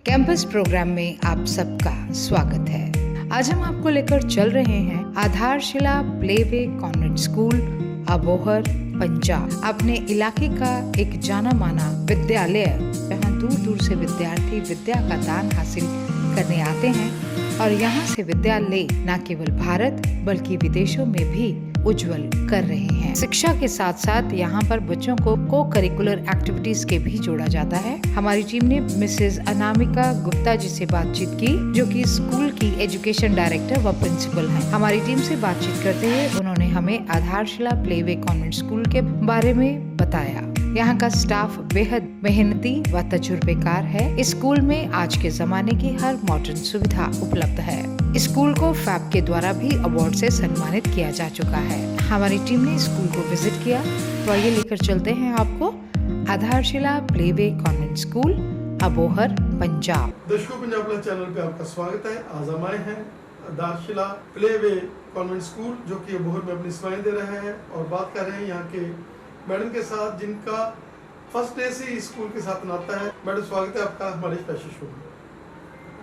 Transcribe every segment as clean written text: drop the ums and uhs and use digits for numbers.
Campus programme में आप सबका स्वागत है। आज हम आपको लेकर चल रहे हैं आधारशिला playway convent school Abohar Punjab. अपने इलाके का एक जाना माना विद्यालय जहां दूर दूर से विद्यार्थी विद्या का दान हासिल करने आते हैं और यहाँ से विद्या ले न केवल भारत बल्कि विदेशों में भी उज्जवल कर रहे हैं। शिक्षा के साथ साथ यहाँ पर बच्चों को को करिकुलर एक्टिविटीज के भी जोड़ा जाता है। हमारी टीम ने मिसेज अनामिका गुप्ता जी से बातचीत की, जो कि स्कूल की एजुकेशन डायरेक्टर व प्रिंसिपल हैं। हमारी टीम से बातचीत करते हुए उन्होंने हमें आधारशिला प्लेवे कॉन्वेंट स्कूल के बारे में बताया। यहाँ का स्टाफ बेहद मेहनती व तजुर्बेकार है। इस स्कूल में आज के जमाने की हर मॉडर्न सुविधा उपलब्ध है। स्कूल को फैब के द्वारा भी अवार्ड से सम्मानित किया जा चुका है। हमारी टीम ने स्कूल को विजिट किया, तो आइए लेकर चलते हैं आपको आधारशिला playway convent school Abohar Punjab. दर्शकों, पंजाब प्लस चैनल पे आपका स्वागत है। आज हम आए हैं आधारशिला प्लेवे कॉन्वेंट स्कूल, जो कि अबोहर में अपनी सेवाएं दे रहे हैं, और बात कर रहे हैं यहाँ के मैडम के साथ, जिनका फर्स्ट डे से स्कूल के साथ नाता है। मैडम, स्वागत है आपका हमारे स्पेशल शो में।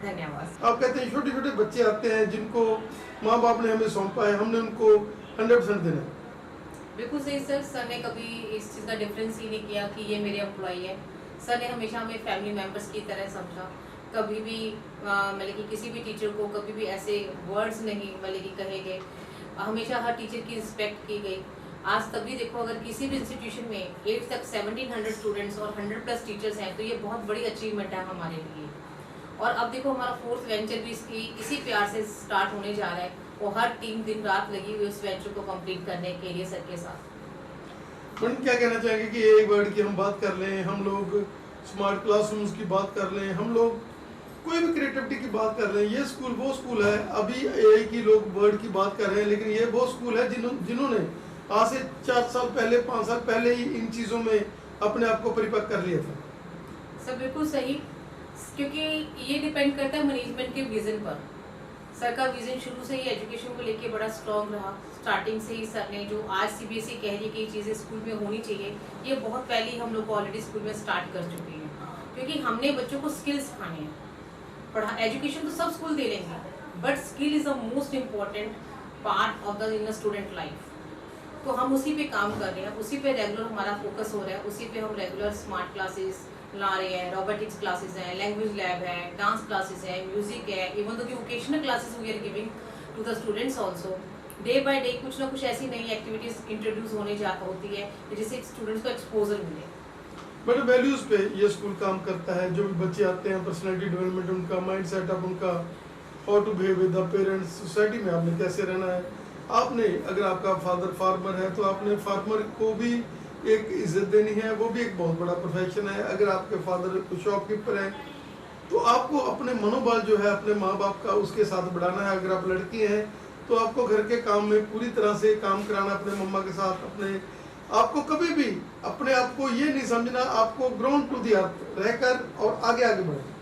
धन्यवाद। आप कहते हैं छोटे छोटे बच्चे आते हैं जिनको माँ बाप ने हमें सौंपा है, हमने उनको 100% देना है। बिल्कुल सही सर। सर ने कभी इस चीज़ का डिफरेंस ही नहीं किया कि ये मेरे एम्प्लॉई है। सर ने हमेशा हमें फैमिली मेंबर्स की तरह समझा। कभी भी मतलब कि किसी भी टीचर को कभी भी ऐसे वर्ड्स नहीं मतलब कि कहे गए। हमेशा हर टीचर की रिस्पेक्ट की गई। आज तभी देखो, अगर किसी भी इंस्टीट्यूशन में 8 तक 1700 स्टूडेंट्स और 100+ टीचर्स हैं, तो ये बहुत बड़ी अचीवमेंट है हमारे लिए। और अब देखो, हमारा 4th वेंचर भी इसी प्यार से स्टार्ट होने जा रहा है, और हर टीम दिन रात लगी हुई उस वेंचर को कंप्लीट करने के लिए सर के साथ। मैडम, क्या कहना चाहेंगे कि एक वर्ड की हम बात कर लें, हम लोग स्मार्ट क्लासरूम्स की बात कर लें, हम लोग कोई भी क्रिएटिविटी की बात कर रहे हैं, ये स्कूल वो स्कूल है। अभी एआई की लोग वर्ड की बात कर रहे हैं, लेकिन ये वो स्कूल है जिन्होंने आज से 4 साल पहले 5 साल पहले ही इन चीज़ों में अपने आप को परिपक्व कर लिया था। सर बिल्कुल सही, क्योंकि ये डिपेंड करता है मैनेजमेंट के विजन पर। सर का विजन शुरू से ही एजुकेशन को लेके बड़ा स्ट्रॉन्ग रहा। स्टार्टिंग से ही सर ने जो आज सीबीएसई कह रही है कि चीज़ें स्कूल में होनी चाहिए, ये बहुत पहले ही हम लोग ऑलरेडी स्कूल में स्टार्ट कर चुके हैं, क्योंकि हमने बच्चों को स्किल्स सिखाने हैं। पढ़ा एजुकेशन तो सब स्कूल दे लेंगे, but skill is the most important part of the in the student life. तो हम उसी पे काम कर रहे हैं, उसी पे रेगुलर हमारा फोकस हो रहा है, उसी पे हम रेगुलर स्मार्ट क्लासेस ला रहे हैं, रोबोटिक्स क्लासेस हैं, लैंग्वेज लैब है, डांस क्लासेस है, म्यूजिक है, इवन दो vocational classes we are giving to the students also. Day by day कुछ ना कुछ ऐसी नई एक्टिविटीज इंट्रोड्यूस होती है जिससे स्टूडेंट्स को एक्सपोजर मिले। बट वैल्यूज पे ये स्कूल काम करता है। जो भी बच्चे आते हैं, पर्सनैलिटी डेवलपमेंट, उनका माइंड सेटअप, उनका how to behave with the parents, society में आपने कैसे रहना है। आपने, अगर आपका फादर फार्मर है तो आपने फार्मर को भी एक इज्जत देनी है, वो भी एक बहुत बड़ा प्रोफेशन है। अगर आपके फादर शॉपकीपर हैं तो आपको अपने मनोबल जो है अपने माँ बाप का उसके साथ बढ़ाना है। अगर आप लड़की हैं तो आपको घर के काम में पूरी तरह से काम कराना अपने मम्मा के साथ। आपको कभी भी अपने आप को ये नहीं समझना, आपको ग्राउंड टू दी अर्थ रहकर और आगे आगे बढ़ना।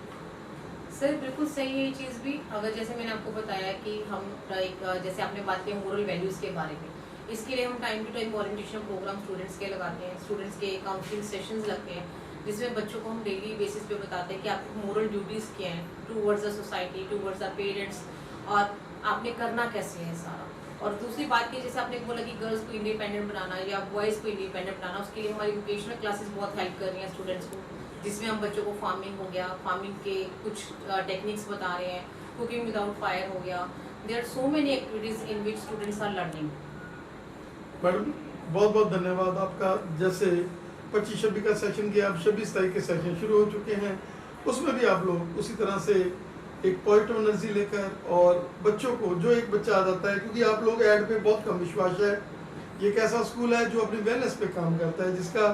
सर बिल्कुल सही है ये चीज़ भी। अगर जैसे मैंने आपको बताया कि हम एक जैसे आपने बात की मोरल वैल्यूज़ के बारे में, इसके लिए हम time to time orientation program students के लगाते हैं, स्टूडेंट्स के काउंसलिंग सेशंस लगते हैं, जिसमें बच्चों को हम डेली बेसिस पे बताते हैं कि आपको मोरल ड्यूटीज़ क्या हैं towards the society, towards the parents, और आपने करना कैसे है सारा। और दूसरी बात की, जैसे आपने बोला कि गर्ल्स को इंडिपेंडेंट बनाना या बॉयज़ को इंडिपेंडेंट बनाना, उसके लिए हमारी वोकेशनल क्लासेस बहुत हेल्प कर रही हैं स्टूडेंट्स को, जिसमें हम बच्चों को फार्मिंग हो गया, फार्मिंग के कुछ टेक्निक्स बता रहे हैं, कुकिंग विदाउट फायर हो गया। There are so many activities in which students are learning. Madam, बहुत बहुत धन्यवाद आपका। जैसे 25-26 का सेशन किया, अब 26-27 के सेशन शुरू हो चुके हैं, उसमें भी आप लोग उसी तरह से एक पॉजिटिव एनर्जी लेकर और बच्चों को, जो एक बच्चा आ जाता है, क्योंकि आप लोग ऐड पे बहुत कम विश्वास है। ये एक ऐसा स्कूल है जो अपनी वेलनेस पे काम करता है, जिसका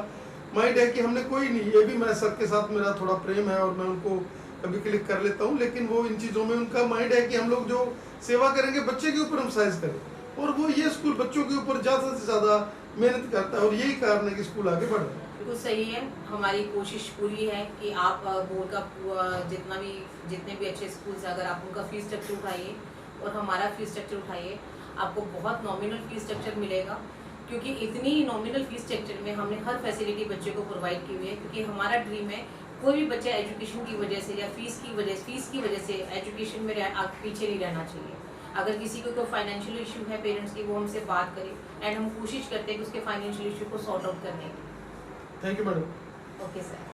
माइंड है कि हमने कोई नहीं, ये भी मैं सर के साथ मेरा थोड़ा प्रेम है और मैं उनको कभी क्लिक कर लेता हूँ, लेकिन वो इन चीज़ों में उनका माइंड है कि हम लोग जो सेवा करेंगे बच्चे के ऊपर हम साइज करें, और वो ये स्कूल बच्चों के ऊपर ज़्यादा से ज़्यादा मेहनत करता है, और यही कारण है कि स्कूल आगे बढ़ रहा है। बिल्कुल सही है। हमारी कोशिश पूरी है कि आप बोर्ड का जितने भी अच्छे स्कूल्स हैं, अगर आप उनका फीस स्ट्रक्चर उठाइए और हमारा फीस स्ट्रक्चर उठाइए, आपको बहुत नॉमिनल फीस स्ट्रक्चर मिलेगा, क्योंकि इतनी नॉमिनल फीस स्ट्रक्चर में हमने हर फैसिलिटी बच्चे को प्रोवाइड की हुई है, क्योंकि हमारा ड्रीम है कोई भी बच्चा एजुकेशन की वजह से या फीस की वजह से एजुकेशन में पीछे नहीं रहना चाहिए। अगर किसी को कोई फाइनेंशियल इशू है पेरेंट्स की, वो हमसे बात करें एंड हम कोशिश करते हैं कि उसके फाइनेंशियल इशू को सॉर्ट आउट करने की। Thank you madam. Okay sir.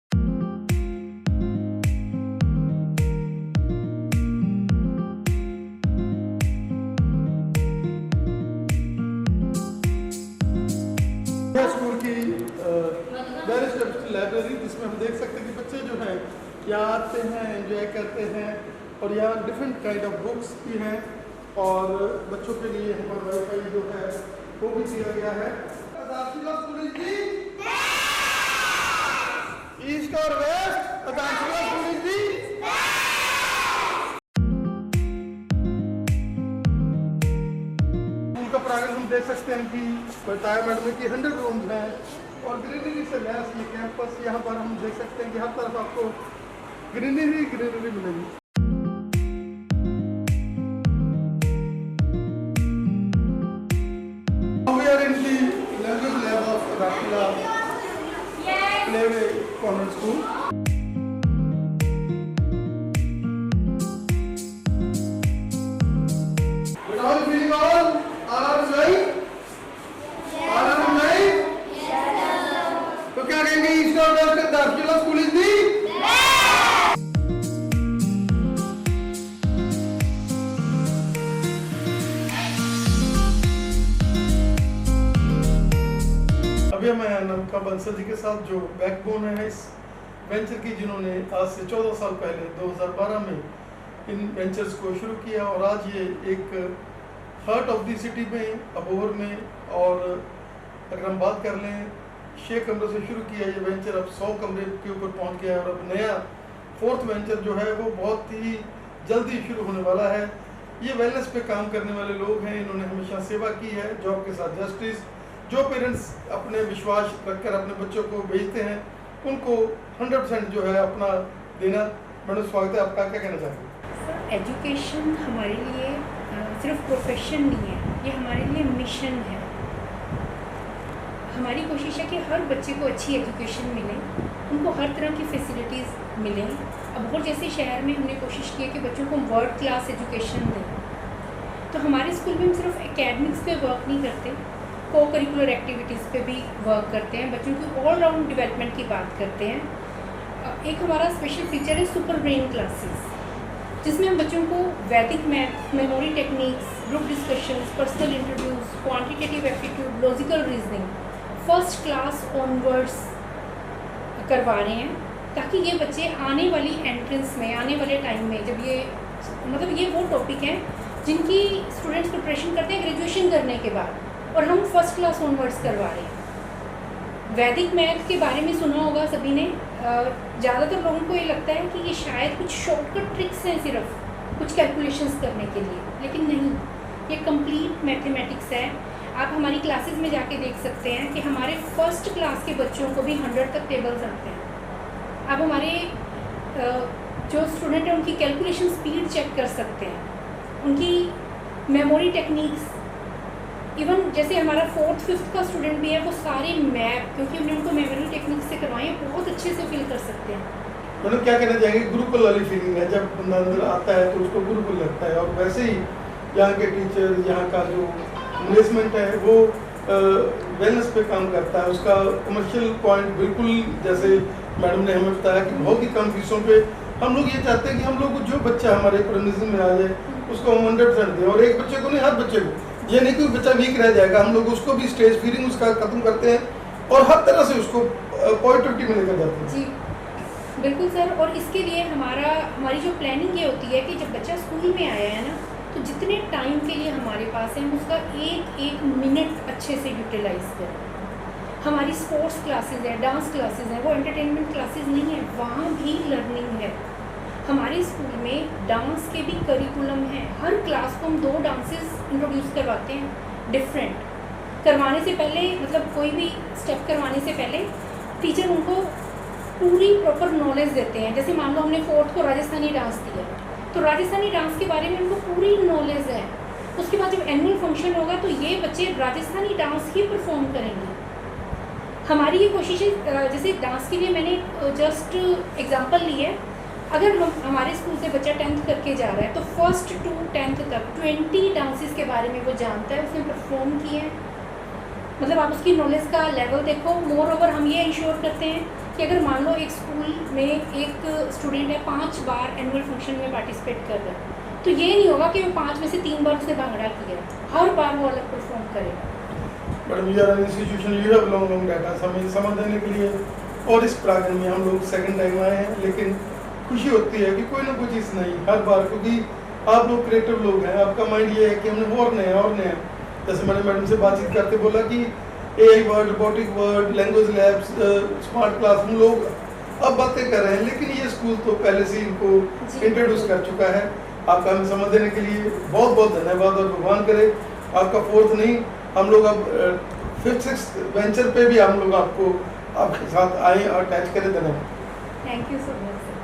School की लाइब्रेरी, जिसमें हम देख सकते हैं कि बच्चे जो हैं यहाँ आते हैं, एंजॉय करते हैं, और यहाँ डिफरेंट काइंड ऑफ बुक्स भी हैं, और बच्चों के लिए हमारा वाईफाई जो है वो भी दिया गया है। ईस्ट और वेस्ट स्कूल का प्राइवेट हम देख सकते हैं कि बताया मैडम की 100 रूम्स हैं, और ग्रीनरी से लैस ये कैंपस, यहाँ पर हम देख सकते हैं कि हर तरफ आपको ग्रीनरी मिलेगी। We are in the language lab of Adharshila Playway Convent School. But how are you feeling all? Are you right? Are you right? तो क्या कहेंगे ईस्ट और west Adharshila school is the? अभी मैं नमका बंसल जी के साथ जो बैकबोन है इस वेंचर की, जिन्होंने आज से 14 साल पहले 2012 में इन वेंचर्स को शुरू किया, और आज ये एक हार्ट ऑफ द सिटी में, अबोहर में, और अगर हम बात कर लें 6 कमरे से शुरू किया ये वेंचर, अब 100 कमरे के ऊपर पहुंच गया है, और अब नया 4th वेंचर जो है वो बहुत ही जल्दी शुरू होने वाला है। ये वेलनेस पे काम करने वाले लोग हैं, इन्होंने हमेशा सेवा की है, जॉब के साथ जस्टिस। जो पेरेंट्स अपने विश्वास रखकर अपने बच्चों को भेजते हैं उनको 100% जो है अपना देना। मैडम स्वागत है आपका, क्या कहना चाहेंगे? एजुकेशन हमारे लिए सिर्फ प्रोफेशन नहीं है, ये हमारे लिए मिशन है। हमारी कोशिश है कि हर बच्चे को अच्छी एजुकेशन मिले, उनको हर तरह की फैसिलिटीज़ मिलें। अबोहर जैसे शहर में हमने कोशिश की है कि बच्चों को वर्ल्ड क्लास एजुकेशन दें। तो हमारे स्कूल में हम सिर्फ एकेडमिक्स पे वर्क नहीं करते, को करिकुलर एक्टिविटीज़ पे भी वर्क करते हैं, बच्चों की ऑल राउंड डेवलपमेंट की बात करते हैं। एक हमारा स्पेशल फीचर है सुपर ब्रेन क्लासेस, जिसमें हम बच्चों को वैदिक math, memory techniques, group discussions, personal interviews, quantitative aptitude, logical reasoning first class onwards करवा रहे हैं, ताकि ये बच्चे आने वाली एंट्रेंस में, आने वाले टाइम में, जब ये ये वो टॉपिक हैं जिनकी स्टूडेंट्स प्रिपरेशन करते हैं ग्रेजुएशन करने के बाद, और हम फर्स्ट क्लास ऑनवर्ड्स करवा रहे हैं। वैदिक मैथ के बारे में सुना होगा सभी ने। ज़्यादातर लोगों को ये लगता है कि ये शायद कुछ शॉर्टकट ट्रिक्स हैं सिर्फ कुछ कैलकुलेशंस करने के लिए, लेकिन नहीं, ये कंप्लीट मैथमेटिक्स है। आप हमारी क्लासेस में जाके देख सकते हैं कि हमारे फर्स्ट क्लास के बच्चों को भी 100 तक टेबल्स आते हैं। आप हमारे जो स्टूडेंट हैं उनकी कैलकुलेशन स्पीड चेक कर सकते हैं, उनकी मेमोरी टेक्निक्स, इवन जैसे हमारा 4th 5th का स्टूडेंट भी है, वो सारे मैप, क्योंकि हमने उनको मेमोरी टेक्निक से करवाए, बहुत अच्छे से फील कर सकते हैं। मतलब क्या कहना चाहेंगे, गुरुकुल वाली फीलिंग है, जब बंदा अंदर आता है तो उसको गुरुकुल लगता है, और वैसे ही यहाँ के टीचर, यहाँ का जो मैनेजमेंट है वो वेलनेस पे काम करता है। उसका कमर्शियल पॉइंट बिल्कुल, जैसे मैडम ने हमें बताया कि बहुत ही कम फीसों पे हम लोग ये चाहते हैं कि हम लोग जो बच्चा हमारे प्रेमिसेस में आ जाए उसको हम 100% दें, और एक बच्चे को नहीं, हर बच्चे को। ये नहीं कि बच्चा वीक रह जाएगा, हम लोग उसको भी स्टेज फीलिंग उसका खत्म करते हैं और हर तरह से उसको पॉजिटिविटी में लेकर जाते हैं। जी बिल्कुल सर। और इसके लिए हमारी जो प्लानिंग ये होती है कि जब बच्चा स्कूल में आया है ना, तो जितने टाइम के लिए हमारे पास है हम उसका एक मिनट अच्छे से यूटिलाइज करें। हमारी स्पोर्ट्स क्लासेस है, डांस क्लासेस हैं, वो एंटरटेनमेंट क्लासेस नहीं है, वहाँ भी लर्निंग है। हमारे स्कूल में डांस के भी करिकुलम हैं, हर क्लास को हम 2 डांसेस इंट्रोड्यूस करवाते हैं डिफरेंट। करवाने से पहले, मतलब कोई भी स्टेप करवाने से पहले टीचर उनको पूरी प्रॉपर नॉलेज देते हैं। जैसे मान लो हमने 4th को राजस्थानी डांस दिया, तो राजस्थानी डांस के बारे में उनको पूरी नॉलेज है। उसके बाद जब एनुअल फंक्शन होगा तो ये बच्चे राजस्थानी डांस ही परफॉर्म करेंगे। हमारी ये कोशिश है, जैसे डांस के लिए मैंने जस्ट एग्जांपल ली है। अगर हमारे स्कूल से बच्चा 10th करके जा रहा है तो फर्स्ट टू 10th तक 20 डांसेस के बारे में वो जानता है, उसने परफॉर्म किए हैं। मतलब आप उसकी नॉलेज का लेवल देखो। मोर ओवर हम ये इंश्योर करते हैं कि अगर मान लो एक स्कूल में एक स्टूडेंट है 5 बार एनुअल फंक्शन में पार्टिसिपेट कर रहा है, तो ये नहीं होगा कि वो 5 में से 3 बार उसने भांगड़ा किया, हर बार वो अलग परफॉर्म करेगा। Madam we are an institution, you have long data. समय समझ देने के लिए और इस प्रांगण में हम लोग सेकंड टाइम आए हैं, लेकिन खुशी होती है कि कोई ना कोई चीज़ नहीं हर बार, क्योंकि आप लोग क्रिएटिव लोग हैं। आपका माइंड ये है कि हमने और नया जैसे मैंने मैडम से बातचीत करते बोला कि AI word, robotic word, language labs, smart class, हम लोग अब बातें कर रहे हैं, लेकिन ये स्कूल तो पहले से इनको इंट्रोड्यूस कर चुका है। आपका हमें समझ देने के लिए बहुत बहुत धन्यवाद, और भगवान करे आपका 4th नहीं, हम लोग अब 5th 6th वेंचर पे भी हम लोग आपको आपके साथ आए और अटैच करें। धन्यवाद। Thank you so much.